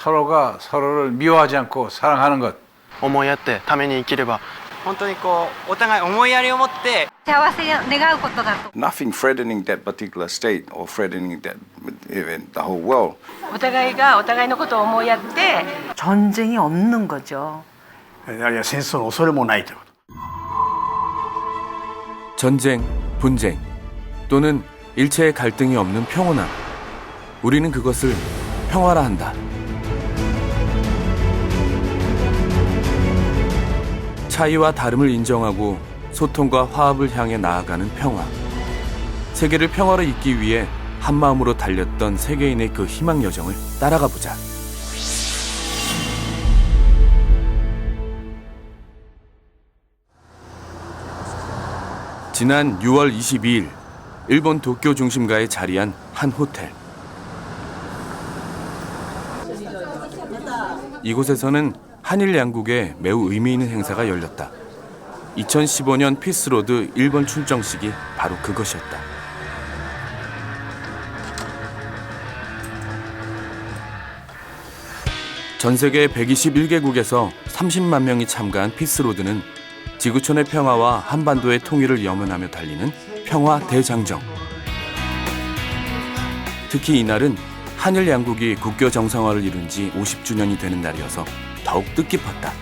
서로가 서로를 미워하지 않고 사랑하는 것. 思いやってために生きれば本当にこうお互い思いやりを持って幸せを願うことだと。 Nothing threatening that particular state or threatening that even the whole world. お互いがお互いのことを思いやって 전쟁이 없는 거죠. あるいは戦争の恐れもないということ。 전쟁, 분쟁 또는 일체의 갈등이 없는 평온함. 우리는 그것을 평화라 한다. 차이와 다름을 인정하고 소통과 화합을 향해 나아가는 평화. 세계를 평화로 잇기 위해 한마음으로 달렸던 세계인의 그 희망 여정을 따라가 보자. 지난 6월 22일 일본 도쿄 중심가에 자리한 한 호텔. 이곳에서는 한일 양국의 매우 의미 있는 행사가 열렸다. 2015년 피스로드 일본 출정식이 바로 그것이었다. 전 세계 121개국에서 30만 명이 참가한 피스로드는 지구촌의 평화와 한반도의 통일을 염원하며 달리는 평화 대장정. 특히 이날은 한일 양국이 국교 정상화를 이룬 지 50주년이 되는 날이어서 더욱 뜻깊었다.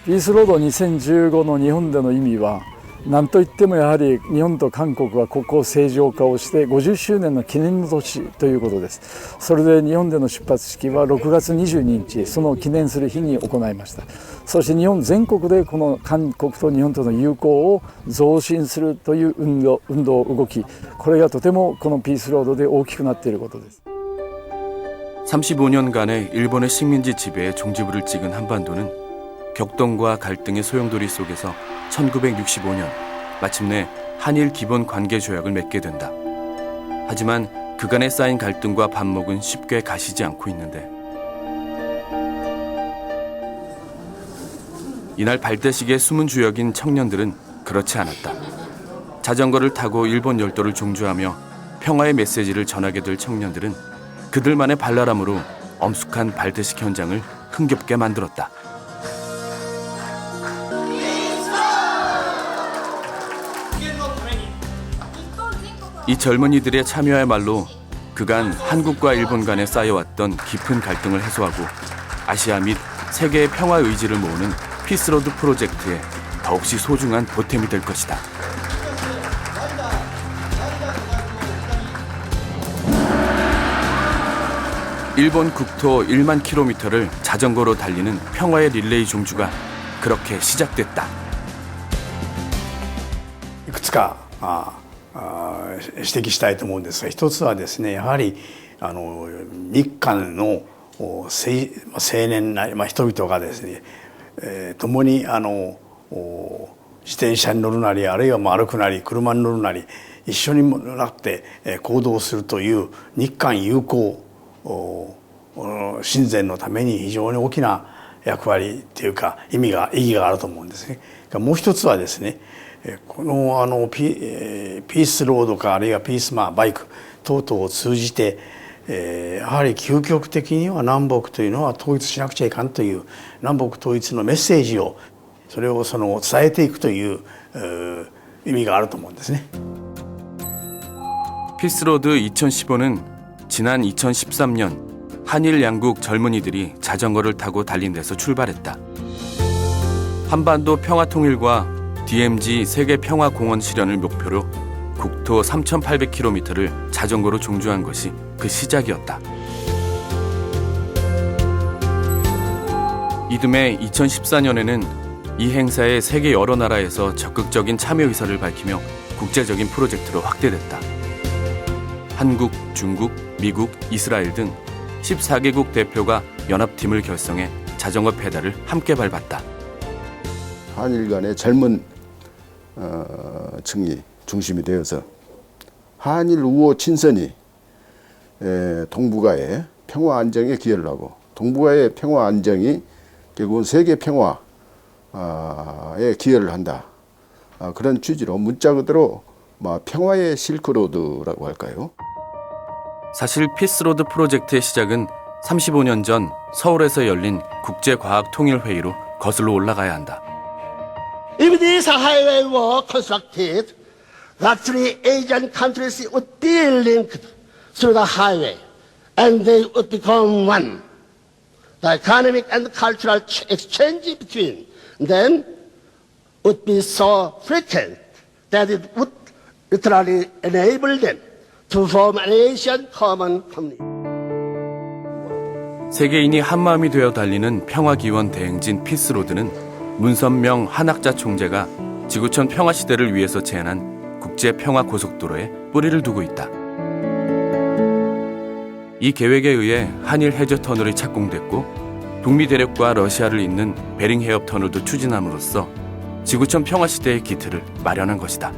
ピースロード2015の日本での意味は何といってもやはり日本と韓国は国交正常化をして50周年の記念の年ということです。それで日本での出発式は6月22日その記念する日に行いました。そして日本全国でこの韓国と日本との友好を増進するという運動動き、これがとてもこのピースロードで大きくなっていることです。 35년간의 일본의 식민지 지배에 종지부를 찍은 한반도는 격동과 갈등의 소용돌이 속에서 1965년 마침내 한일 기본 관계 조약을 맺게 된다. 하지만 그간에 쌓인 갈등과 반목은 쉽게 가시지 않고 있는데 이날 발대식의 숨은 주역인 청년들은 그렇지 않았다. 자전거를 타고 일본 열도를 종주하며 평화의 메시지를 전하게 될 청년들은 그들만의 발랄함으로 엄숙한 발대식 현장을 흥겹게 만들었다. 이 젊은이들의 참여야말로 그간 한국과 일본 간에 쌓여왔던 깊은 갈등을 해소하고 아시아 및 세계의 평화 의지를 모으는 피스로드 프로젝트에 더없이 소중한 보탬이 될 것이다. 일본 국토 1만 킬로미터를 자전거로 달리는 평화의 릴레이 종주가 그렇게 시작됐다. いくつか指摘したいと思うんですが、一つはですね、やはり日韓の青年な人々がですね、共に自転車に乗るなりあるいは歩くなり車に乗るなり一緒になって行動するという日韓友好親善のために非常に大きな役割というか意義があると思うんですね。もう一つはですね、このピースロードかあるいはピースバイク等々を通じてやはり究極的には南北というのは統一しなくちゃいかんという南北統一のメッセージをそれを伝えていくという意味があると思うんですね。 피스로드 2015는 지난 2013년 한일 양국 젊은이들이 자전거를 타고 달린 데서 출발했다. 한반도 평화 통일과 DMZ 세계 평화 공원 실현을 목표로 국토 3,800km를 자전거로 종주한 것이 그 시작이었다. 이듬해 2014년에는 이 행사에 세계 여러 나라에서 적극적인 참여 의사를 밝히며 국제적인 프로젝트로 확대됐다. 한국, 중국, 미국, 이스라엘 등 14개국 대표가 연합팀을 결성해 자전거 페달을 함께 밟았다. 한일 간의 젊은 층이 중심이 되어서 한일 우호 친선이 동북아의 평화 안정에 기여를 하고 동북아의 평화 안정이 결국은 세계 평화에 기여를 한다. 그런 취지로 문자 그대로 평화의 실크로드라고 할까요? 사실 피스로드 프로젝트의 시작은 35년 전 서울에서 열린 국제과학통일회의로 거슬러 올라가야 한다. If this highway were constructed, the three Asian countries would be linked through the highway, and they would become one. The economic and cultural exchange between them would be so frequent that it would literally enable them to form an Asian common community. 세계인이 한마음이 되어 달리는 평화기원 대행진 피스로드는 문선명 한학자 총재가 지구촌 평화시대를 위해서 제안한 국제평화고속도로에 뿌리를 두고 있다. 이 계획에 의해 한일 해저 터널이 착공됐고 북미 대륙과 러시아를 잇는 베링 해협 터널도 추진함으로써 지구촌 평화시대의 기틀을 마련한 것이다.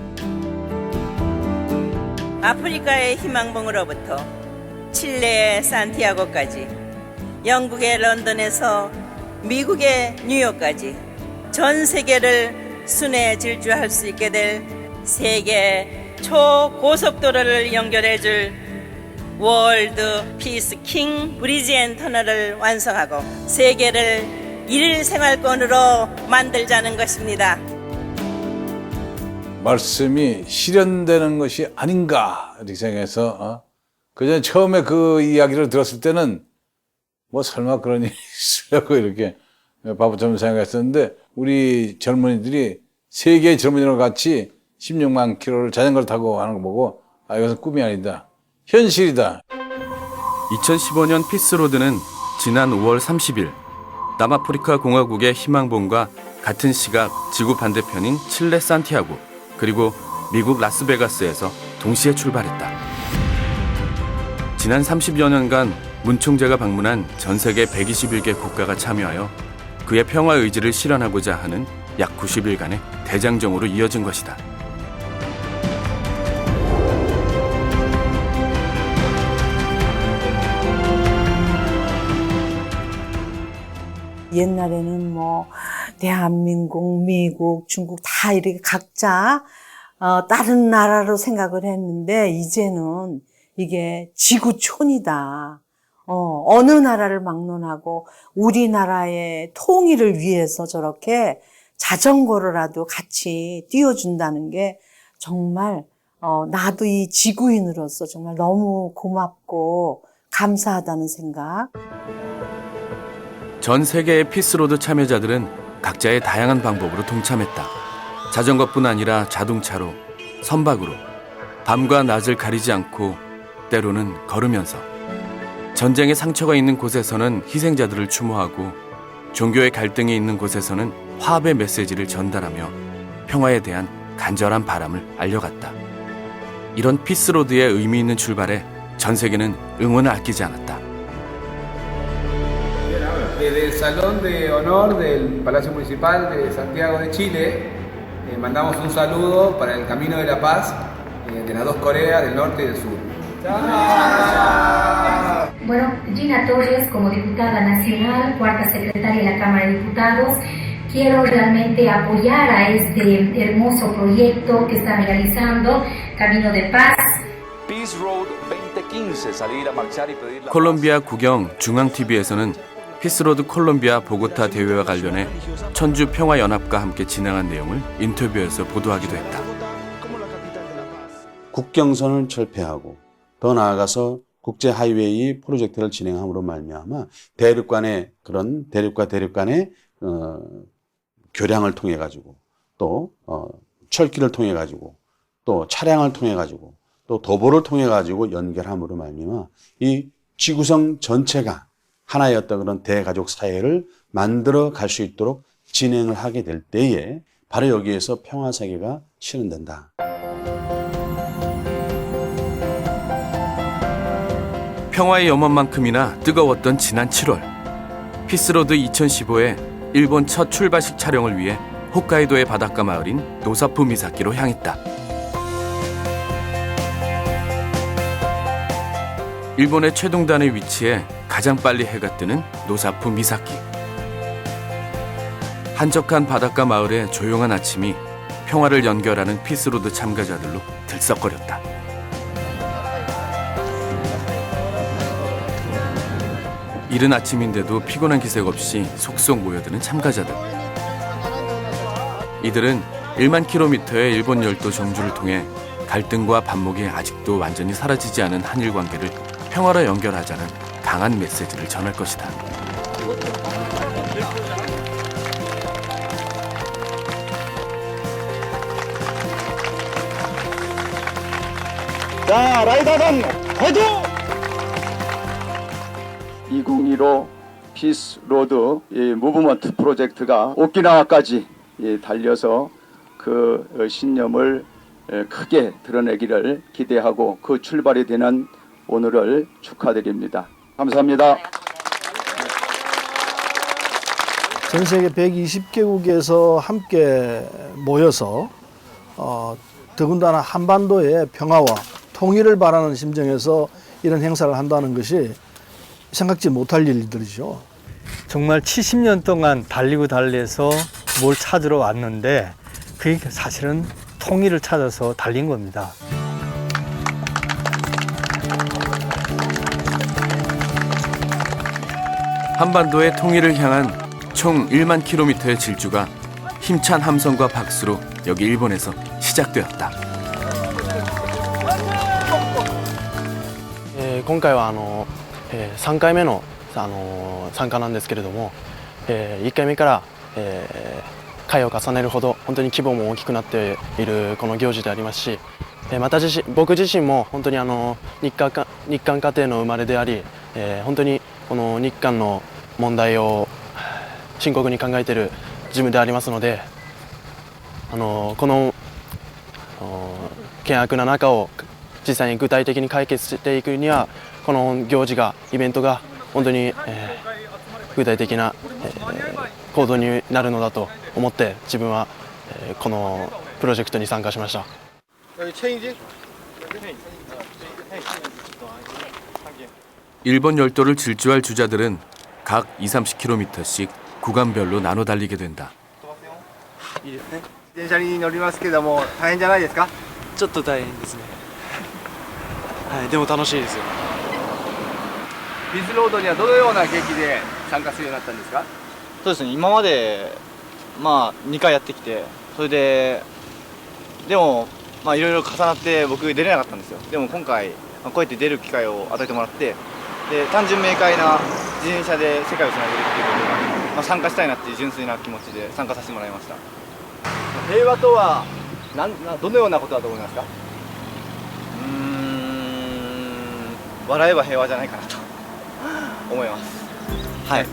아프리카의 희망봉으로부터 칠레의 산티아고까지, 영국의 런던에서 미국의 뉴욕까지 전 세계를 순회 질주할 수 있게 될 세계 초고속도로를 연결해줄 월드 피스 킹 브리지 앤 터널을 완성하고 세계를 일생활권으로 만들자는 것입니다. 말씀이 실현되는 것이 아닌가 이렇게 생각해서 그전에 처음에 그 이야기를 들었을 때는 뭐 설마 그런 일이 있으려고 이렇게 바보처럼 생각했었는데 우리 젊은이들이 세계의 젊은이랑 같이 16만 킬로를 자전거를 타고 하는 거 보고 이것은 꿈이 아니다. 현실이다. 2015년 피스로드는 지난 5월 30일 남아프리카 공화국의 희망봉과 같은 시각 지구 반대편인 칠레 산티아고 그리고 미국 라스베가스에서 동시에 출발했다. 지난 30여 년간 문 총재가 방문한 전 세계 121개 국가가 참여하여 그의 평화 의지를 실현하고자 하는 약 90일간의 대장정으로 이어진 것이다. 옛날에는 뭐 대한민국, 미국, 중국 다 이렇게 각자 다른 나라로 생각을 했는데 이제는 이게 지구촌이다. 어느 나라를 막론하고 우리나라의 통일을 위해서 저렇게 자전거로라도 같이 띄워준다는 게 정말 나도 이 지구인으로서 정말 너무 고맙고 감사하다는 생각. 전 세계의 피스로드 참여자들은 각자의 다양한 방법으로 동참했다. 자전거뿐 아니라 자동차로, 선박으로, 밤과 낮을 가리지 않고 때로는 걸으면서 전쟁의 상처가 있는 곳에서는 희생자들을 추모하고 종교의 갈등이 있는 곳에서는 화합의 메시지를 전달하며 평화에 대한 간절한 바람을 알려갔다. 이런 피스로드의 의미 있는 출발에 전 세계는 응원을 아끼지 않았다. Desde el Salón de Honor del Palacio Municipal de Santiago de Chile, mandamos un saludo para el Camino de la Paz de las dos Coreas, del norte y del sur. Bueno, Gina Torres, como diputada nacional, cuarta secretaria de la Cámara de Diputados, quiero realmente apoyar a este hermoso proyecto que están realizando, Camino de Paz. Peace Road 2015, salir a marchar y pedir la 콜롬비아 국영 중앙TV에서는 피스로드 콜롬비아 보고타 대회와 관련해 천주 평화연합과 함께 진행한 내용을 인터뷰에서 보도하기도 했다. 국경선을 철폐하고 더 나아가서 국제 하이웨이 프로젝트를 진행함으로 말미암아 대륙 간의 그런 대륙과 대륙 간의 교량을 통해 가지고 또 철길을 통해 가지고 또 차량을 통해 가지고 또 도보를 통해 가지고 연결함으로 말미암아 이 지구성 전체가 하나의 어떤 그런 대가족 사회를 만들어 갈 수 있도록 진행을 하게 될 때에 바로 여기에서 평화 세계가 실현된다. 평화의 염원만큼이나 뜨거웠던 지난 7월 피스로드 2015의 일본 첫 출발식 촬영을 위해 홋카이도의 바닷가 마을인 노사푸 미사키로 향했다. 일본의 최동단에 위치해 가장 빨리 해가 뜨는 노사푸 미사키. 한적한 바닷가 마을의 조용한 아침이 평화를 연결하는 피스로드 참가자들로 들썩거렸다. 이른 아침인데도 피곤한 기색 없이 속속 모여드는 참가자들. 이들은 1만 킬로미터의 일본 열도 정주를 통해 갈등과 반목이 아직도 완전히 사라지지 않은 한일 관계를 평화로 연결하자는 강한 메시지를 전할 것이다. 자, 라이더단 화이팅! 2015 피스 로드 무브먼트 프로젝트가 오키나와까지 달려서 그 신념을 크게 드러내기를 기대하고 그 출발이 되는 오늘을 축하드립니다. 감사합니다. 전 세계 120개국에서 함께 모여서 더군다나 한반도의 평화와 통일을 바라는 심정에서 이런 행사를 한다는 것이 생각지 못할 일들이죠. 정말 70년 동안 달리고 달려서 뭘 찾으러 왔는데 그게 사실은 통일을 찾아서 달린 겁니다. 한반도의 통일을 향한 총 1만 킬로미터의 질주가 힘찬 함성과 박수로 여기 일본에서 시작되었다. 今回は3回目の参加なんですけれども、1回目から、回を重ねるほど本当に規模も大きくなっているこの行事でありますし、また僕自身も本当に日韓家庭の生まれであり、本当にこの日韓の問題を深刻に考えている自分でありますので、この険悪な中を実際に具体的に解決していくにはこの行事がイベントが本当に、具体的な、行動になるのだと思って自分は、このプロジェクトに参加しました。 일본 열도를 질주할 주자들은 각 20-30km씩 구간별로 나눠 달리게 된다. 電車に乗りますけども大変じゃないですか？ちょっと大変ですね。はい、でも楽しいですよ。ビズロードにはどのような劇で参加するようになったんですか？そうですね、今まで2回やってきて、それででもいろいろ重なって僕出れなかったんですよ。でも今回こうやって出る機会を与えてもらって、で単純明快な自転車で世界をつなげるっていうことが、参加したいなっていう純粋な気持ちで参加させてもらいました。平和とはどのようなことだと思いますか？笑えば平和じゃないかなと思います。はい。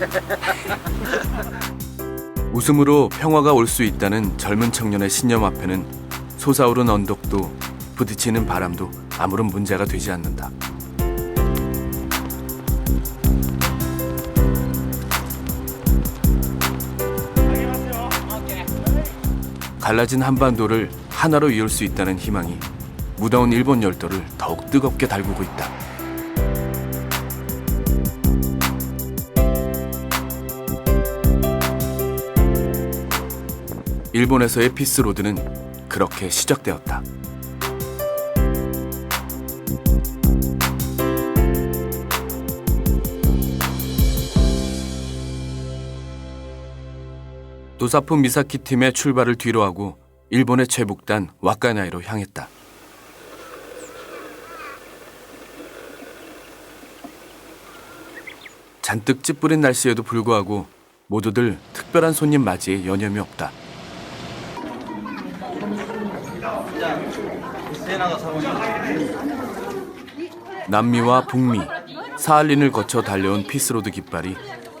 웃음으로 평화가 올 수 있다는 젊은 청년의 신념 앞에는 솟아오른 언덕도 부딪히는 바람도 아무런 문제가 되지 않는다. 갈라진 한반도를 하나로 이을 수 있다는 희망이 무더운 일본 열도를 더욱 뜨겁게 달구고 있다. 일본에서의 피스로드는 그렇게 시작되었다. 노사프 미사키 팀의 출발을 뒤로하고 일본의 최북단 와카나이로 향했다. 잔뜩 찌뿌린 날씨에도 불구하고 모두들 특별한 손님 맞이에 여념이 없다. 남미와 북미, 사할린을 거쳐 달려온 피스로드 깃발이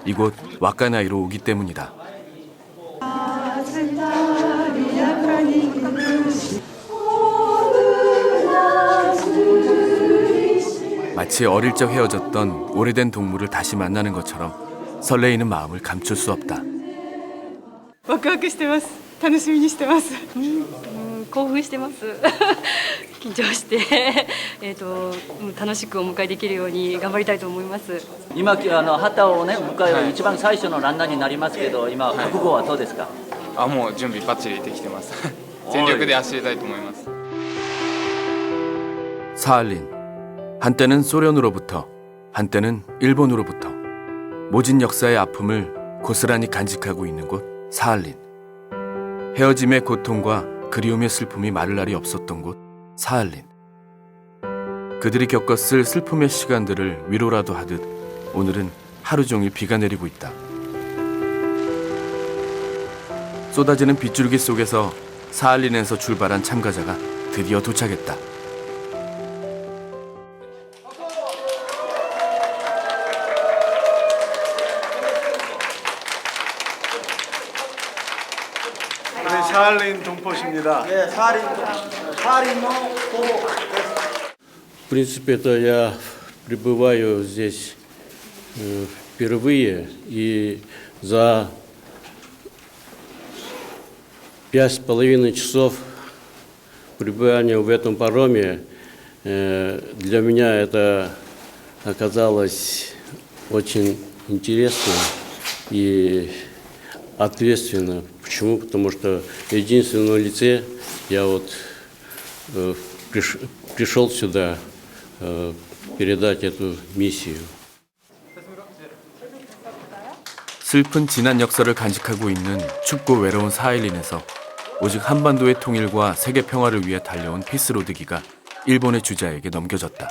이곳 와카나이로 오기 때문이다. 마치 어릴 적 헤어졌던 오래된 동물을 다시 만나는 것처럼 설레이는 마음을 감출 수 없다. ワクワクしてます。楽しみにしてます。興奮してます。緊張して楽しくお迎えできるように頑張りたいと思います。今旗をね迎える一番最初のランナーになりますけど、今覚悟はどうですか？もう準備バッチリできてます。全力で走りたいと思います。 사할린, 한때는 소련으로부터, 한때는 일본으로부터 모진 역사의 아픔을 고스란히 간직하고 있는 곳 사할린. 헤어짐의 고통과 그리움의 슬픔이 마를 날이 없었던 곳 사할린. 그들이 겪었을 슬픔의 시간들을 위로라도 하듯 오늘은 하루 종일 비가 내리고 있다. 쏟아지는 빗줄기 속에서 사할린에서 출발한 참가자가 드디어 도착했다. 네, 사할린 동포십니다. 네, 사할린 동포. В принципе-то я пребываю здесь впервые, и за 5,5 часов пребывания в этом пароме для меня это оказалось очень интересно и ответственно. Почему? Потому что в единственном лице я вот пришел сюда передать эту миссию. 슬픈 지난 역사를 간직하고 있는 춥고 외로운 사할린에서 오직 한반도의 통일과 세계 평화를 위해 달려온 피스로드기가 일본의 주자에게 넘겨졌다.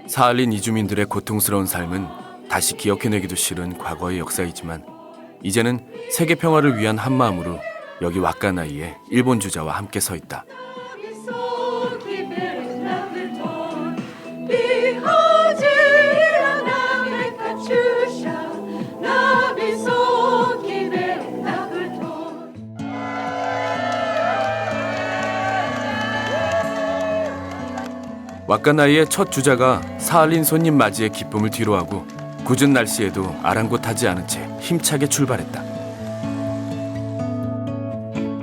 사할린 이주민들의 고통스러운 삶은 다시 기억해내기도 싫은 과거의 역사이지만 이제는 세계 평화를 위한 한마음으로 여기 와카나이에 일본 주자와 함께 서 있다. 와카나이의 첫 주자가 사할린 손님 맞이의 기쁨을 뒤로하고 궂은 날씨에도 아랑곳하지 않은 채 힘차게 출발했다.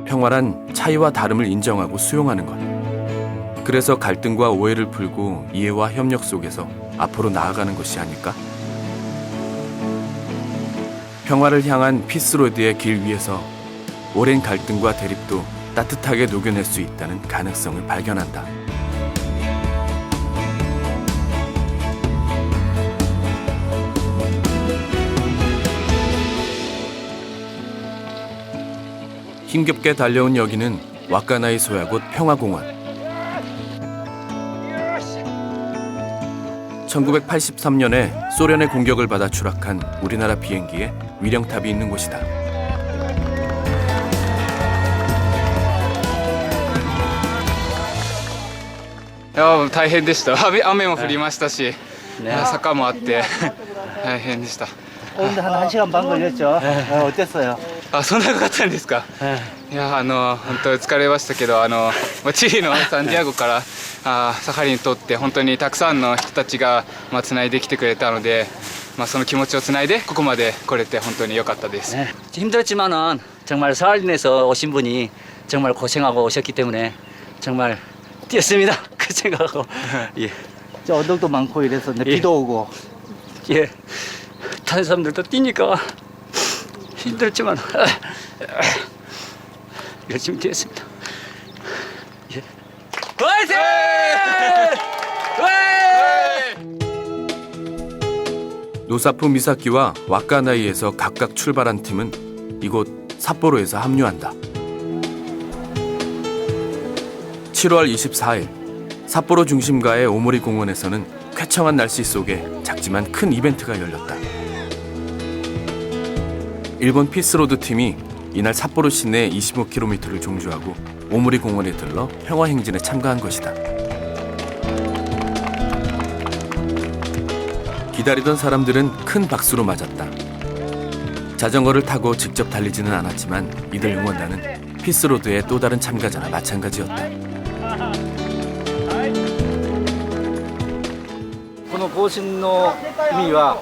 평화란 차이와 다름을 인정하고 수용하는 것. 그래서 갈등과 오해를 풀고 이해와 협력 속에서 앞으로 나아가는 것이 아닐까? 평화를 향한 피스로드의 길 위에서 오랜 갈등과 대립도 따뜻하게 녹여낼 수 있다는 가능성을 발견한다. 힘겹게 달려온 여기는 와카나이 소야곳 평화공원. 1983년에 소련의 공격을 받아 추락한 우리나라 비행기에 위령탑이 있는 곳이다.いや大変でした。雨も降りましたし、坂もあって大変でした。 오는데 한 1시간 반 걸렸죠. 어땠어요? 아, そんなかかったんですか。いや本当疲れましたけどチリのサンディアゴからサハリンにとって本当にたくさんの人たちがつないできてくれたので、その気持ちをつないでここまで来れて本当に良かったです。 힘들었지만은 정말 사할린에서 오신 분이 정말 고생하고 오셨기 때문에 정말 뛰었습니다. 그 생각하고 예. 저 언덕도 많고 이래서 비도 오고 예. 다른 사람들도 뛰니까 힘들었지만 열심히 뛰었습니다. 예. 화이팅! 노사프 미사키와 와카나이에서 각각 출발한 팀은 이곳 삿포로에서 합류한다. 7월 24일 삿포로 중심가의 오모리 공원에서는 쾌청한 날씨 속에 작지만 큰 이벤트가 열렸다. 일본 피스로드 팀이 이날 삿포로 시내 25km를 종주하고 오모리 공원에 들러 평화행진에 참가한 것이다. 기다리던 사람들은 큰 박수로 맞았다. 자전거를 타고 직접 달리지는 않았지만 이들 응원단은 피스로드의 또 다른 참가자나 마찬가지였다. この行進の意味は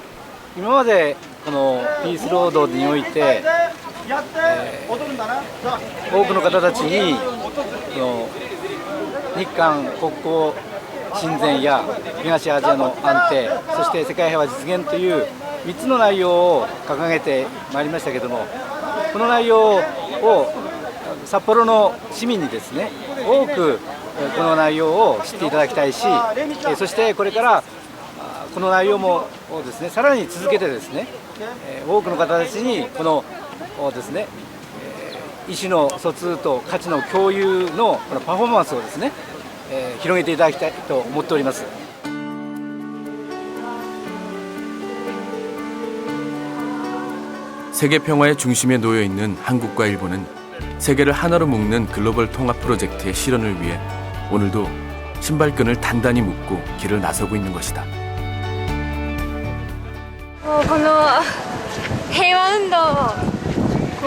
今までこのピースロードにおいて、多くの方たちに日韓国交親善や東アジアの安定、そして世界平和実現という3つの内容を掲げてまいりましたけれども、この内容を札幌の市民にですね多くこの内容を知っていただきたいし、そしてこれからこの内容もですねさらに続けてですね多くの方たちにこのですね意思の疎通と価値の共有のこのパフォーマンスをですね広げていただきたいと思っております。 세계 평화의 중심에 놓여 있는 한국과 일본은 세계를 하나로 묶는 글로벌 통합 프로젝트의 실현을 위해 오늘도 신발끈을 단단히 묶고 길을 나서고 있는 것이다. この平和運動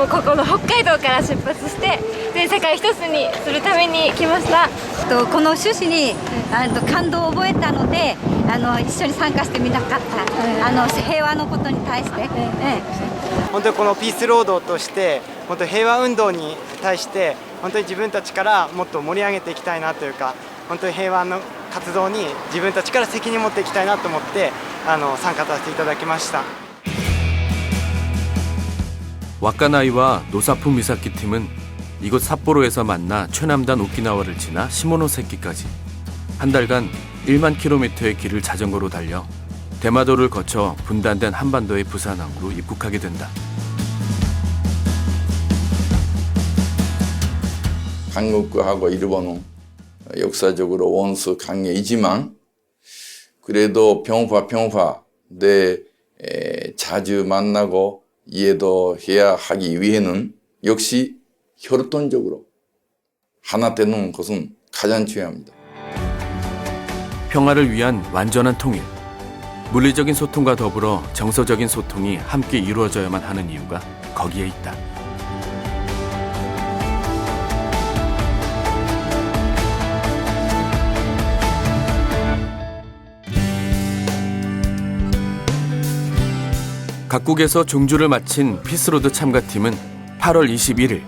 をここの北海道から出発してで世界一つにするために来ました。この趣旨に感動を覚えたので一緒に参加してみたかった。平和のことに対して。本当にこのピースロードとして本当に平和運動に対して本当に自分たちからもっと盛り上げていきたいなというか本当に平和の活動に自分たちから責任を持っていきたいなと思って参加させていただきました。 와카나이와 노사품 미사키 팀은 이곳 삿포로에서 만나 최남단 오키나와를 지나 시모노세키까지 한 달간 1만 킬로미터의 길을 자전거로 달려 대마도를 거쳐 분단된 한반도의 부산항으로 입국하게 된다. 한국하고 일본은 역사적으로 원수 관계이지만 그래도 평화 자주 만나고 이해도 해야 하기 위해는 역시 혈통적으로 하나 되는 것은 가장 중요합니다. 평화를 위한 완전한 통일. 물리적인 소통과 더불어 정서적인 소통이 함께 이루어져야만 하는 이유가 거기에 있다. 각국에서 종주를 마친 피스로드 참가팀은 8월 21일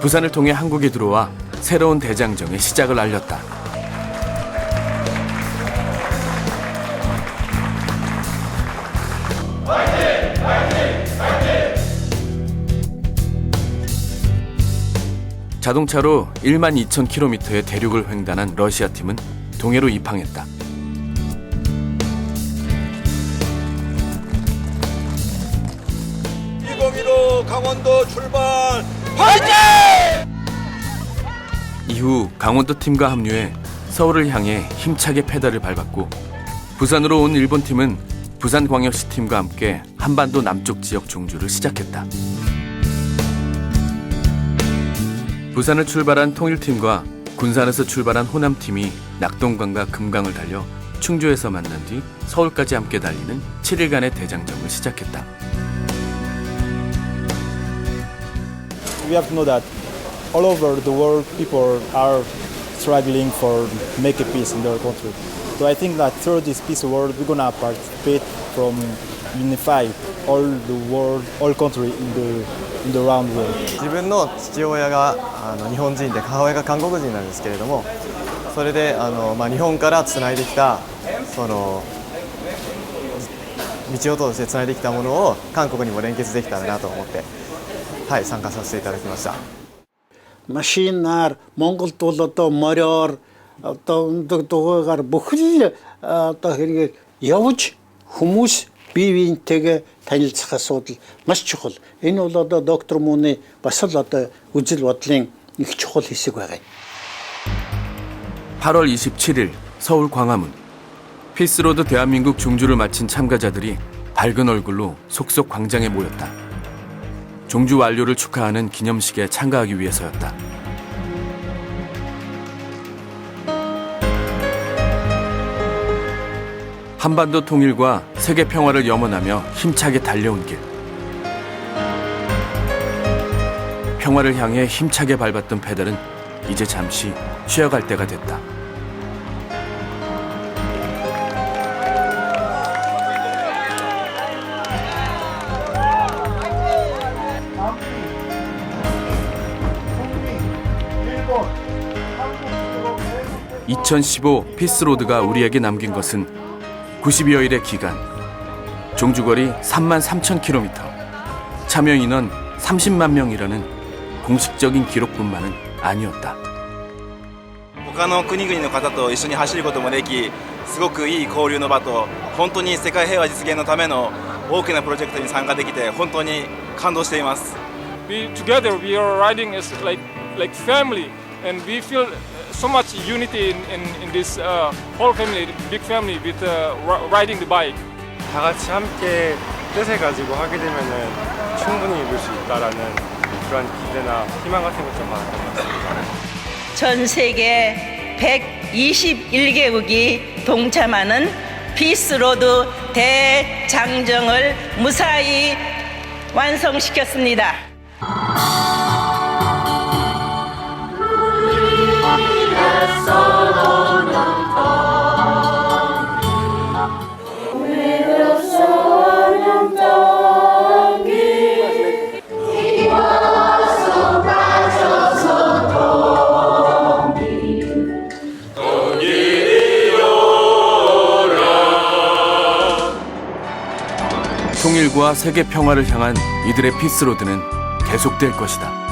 부산을 통해 한국에 들어와 새로운 대장정의 시작을 알렸다. 자동차로 1만 2천 킬로미터의 대륙을 횡단한 러시아 팀은 동해로 입항했다. 강원도 출발! 화이팅! 이후 강원도 팀과 합류해 서울을 향해 힘차게 페달을 밟았고 부산으로 온 일본 팀은 부산광역시 팀과 함께 한반도 남쪽 지역 종주를 시작했다. 부산을 출발한 통일팀과 군산에서 출발한 호남팀이 낙동강과 금강을 달려 충주에서 만난 뒤 서울까지 함께 달리는 7일간의 대장정을 시작했다. We have to know that all over the world people are struggling for make a peace in their country. So I think that through this peace world we're gonna participate from unify all the world, all country in the round world. 自分の父親が日本人で母親が韓国人なんですけれども、それで日本からつないできたその道を通してつないできたものを韓国にも連結できたらなと思って。参加させていただきました. машинаар Монголд бол одоо мориор одоо өндөг дугаагаар бүхэл одоо хэрэгээр явж хүмүүс бие биентэйгээ танилцах асуудал маш чухал. Энэ бол одоо доктор Мууны бас л одоо үжил бодлын их чухал хэсэг байгаа. 8월 27일 서울 광화문. 피스로드 대한민국 종주를 마친 참가자들이 밝은 얼굴로 속속 광장에 모였다. 종주 완료를 축하하는 기념식에 참가하기 위해서였다. 한반도 통일과 세계 평화를 염원하며 힘차게 달려온 길. 평화를 향해 힘차게 밟았던 페달은 이제 잠시 쉬어갈 때가 됐다. (2015) 피스로드가 우리에게 남긴 것은 90여일의 기간, 종주거리 33,000km, 참여 인원 30만 명이라는 공식적인 기록뿐만은 아니었다. 他の国々の方と一緒に走ることもでき、すごくいい交流の場と、本当に世界平和実現のための大きなプロジェクトに参加できて本当に感動しています。Together we are riding as like family, and we feel so much unity in this whole family, big family with riding the bike. 다 같이 함께 뜻을 가지고 하게 되면은 충분히 이룰 수 있다라는 그런 기대나 희망 같은 것 좀 많았던 것 같습니다. 전 세계 121개국이 동참하는 피스로드 대장정을 무사히 완성시켰습니다. 통일과 세계 평화를 향한 이들의 피스로드는 계속될 것이다.